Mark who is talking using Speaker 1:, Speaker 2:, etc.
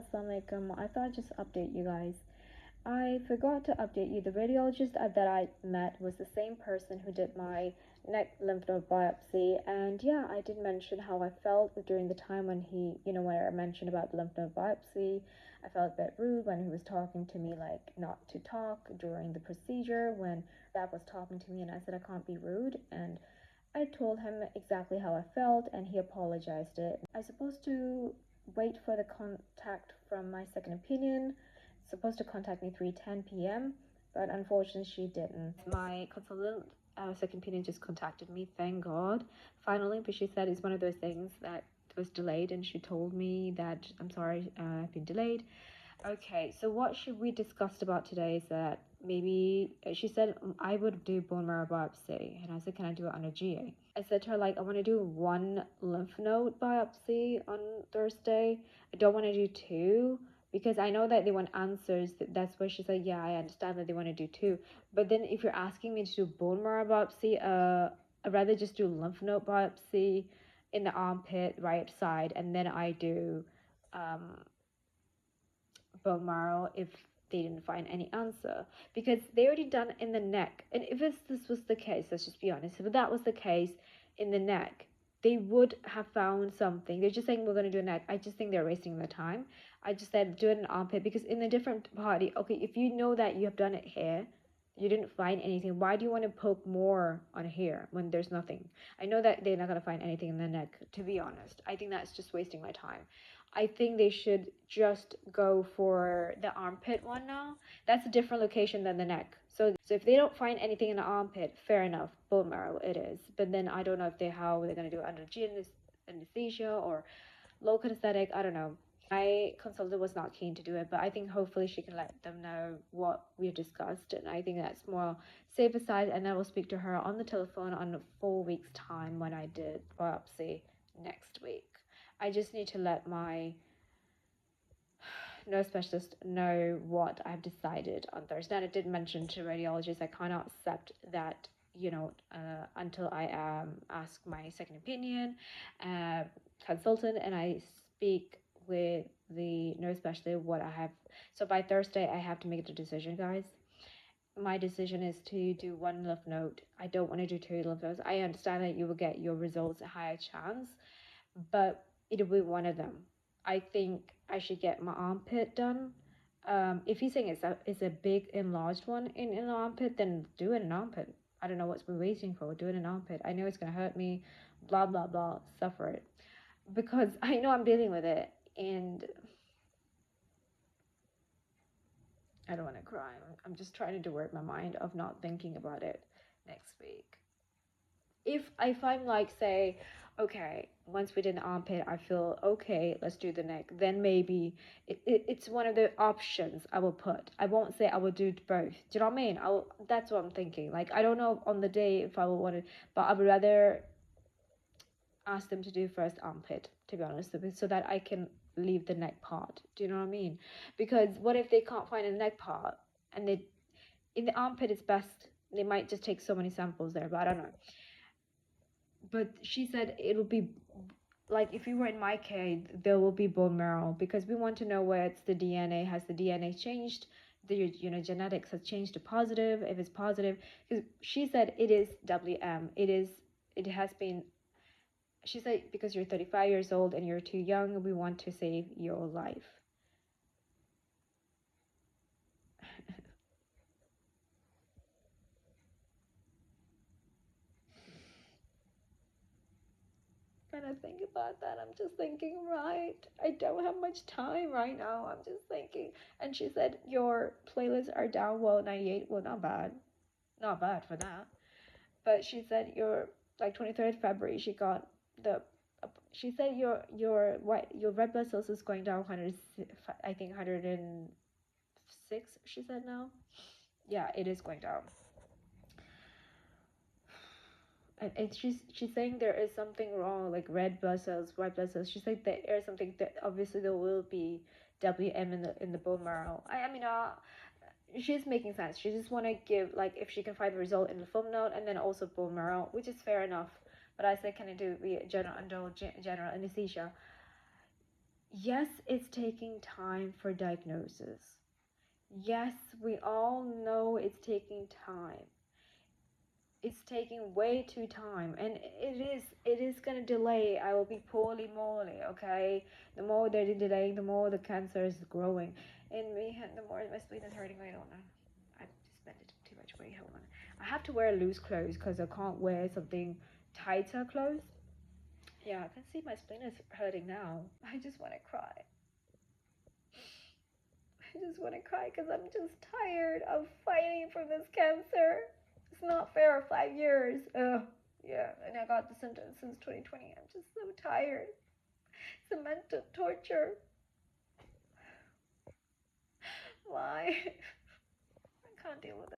Speaker 1: Assalamualaikum. I thought I'd just update you guys. I forgot to update you. The radiologist that I met was the same person who did my neck lymph node biopsy. And yeah, I did mention how I felt during the time when when I mentioned about the lymph node biopsy. I felt a bit rude when he was talking to me, like not to talk during the procedure, when that was talking to me, and I said I can't be rude. And I told him exactly how I felt, and he apologized it. I was supposed to wait for the contact from my second opinion, supposed to contact me 3:10 p.m., but unfortunately she didn't. My consultant, second opinion, just contacted me, thank God, finally, but she said it's one of those things that was delayed, and she told me that I'm sorry, I've been delayed. Okay, so what should we discussed about today is that maybe she said I would do bone marrow biopsy, and I said, can I do it on a GA? I said to her, like, I want to do one lymph node biopsy on Thursday. I don't want to do two because I know that they want answers. That's why she said, yeah, I understand that they want to do two. But then if you're asking me to do bone marrow biopsy, I'd rather just do lymph node biopsy in the armpit right side, and then I do bone marrow if they didn't find any answer, because they already done it in the neck. And if this was the case, let's just be honest, if that was the case in the neck, they would have found something. They're just saying we're going to do a neck. I just think they're wasting their time. I just said do it in armpit, because in a different party, okay, if you know that you have done it here, you didn't find anything, why do you want to poke more on here when there's nothing? I know that they're not going to find anything in the neck, to be honest. I think that's just wasting my time. I think they should just go for the armpit one now. That's a different location than the neck. So if they don't find anything in the armpit, fair enough, bone marrow it is. But then I don't know if how they're going to do it under anesthesia or local anesthetic. I don't know. My consultant was not keen to do it, but I think hopefully she can let them know what we discussed, and I think that's more safer side. And I will speak to her on the telephone on 4 weeks time when I did biopsy next week. I just need to let my nurse specialist know what I've decided on Thursday. And I did mention to radiologists I cannot accept that, until I ask my second opinion consultant, and I speak with the nurse specialist what I have. So by Thursday I have to make the decision, guys. My decision is to do one lymph node. I don't want to do two lymph nodes. I understand that you will get your results a higher chance, but it'll be one of them. I think I should get my armpit done. If you're saying it's a big enlarged one in an armpit, then do it in armpit. I don't know what's been waiting for. Do it in armpit. I know it's gonna hurt me, blah blah blah. Suffer it, because I know I'm dealing with it, and I don't want to cry. I'm just trying to divert my mind of not thinking about it next week. If I'm like, say, okay, once we did the armpit, I feel okay, let's do the neck, then maybe it's one of the options I will put. I won't say I will do both. Do you know what I mean? That's what I'm thinking. Like, I don't know on the day if I will want to, but I would rather ask them to do first armpit, to be honest, so that I can leave the neck part. Do you know what I mean? Because what if they can't find a neck part, and they in the armpit it's best, they might just take so many samples there, but I don't know. But she said it'll be like, if you were in my case, there will be bone marrow, because we want to know where it's the DNA. Has the DNA changed? The genetics has changed to positive. If it's positive, because she said it is WM. It has been. She said because you're 35 years old and you're too young, we want to save your life. When I think about that, I'm just thinking, right, I don't have much time right now. I'm just thinking. And she said, your playlists are down. Well, 98. Well, not bad. Not bad for that. But she said your, like, 23rd February, she got the, she said your red blood cells is going down 100, I think 106, she said now. Yeah, it is going down. And she's saying there is something wrong, like red blood cells, white blood cells. She's like, there is something, that obviously there will be WM in the bone marrow. I mean, she's making sense. She just want to give, like, if she can find the result in the lymph node and then also bone marrow, which is fair enough. But I said, can I do general anesthesia? Yes, it's taking time for diagnosis. Yes, we all know it's taking time. It's taking way too time, and it is gonna delay. I will be poorly moly, okay? The more they're delaying, the more the cancer is growing, and the more my spleen is hurting. I don't know. I just spent too much weight. Hold on. I have to wear loose clothes because I can't wear something tighter clothes. Yeah, I can see my spleen is hurting now. I just want to cry. I just want to cry because I'm just tired of fighting for this cancer. It's not fair. 5 years. Ugh. Yeah, and I got the symptoms since 2020. I'm just so tired. It's a mental torture. Why? I can't deal with it.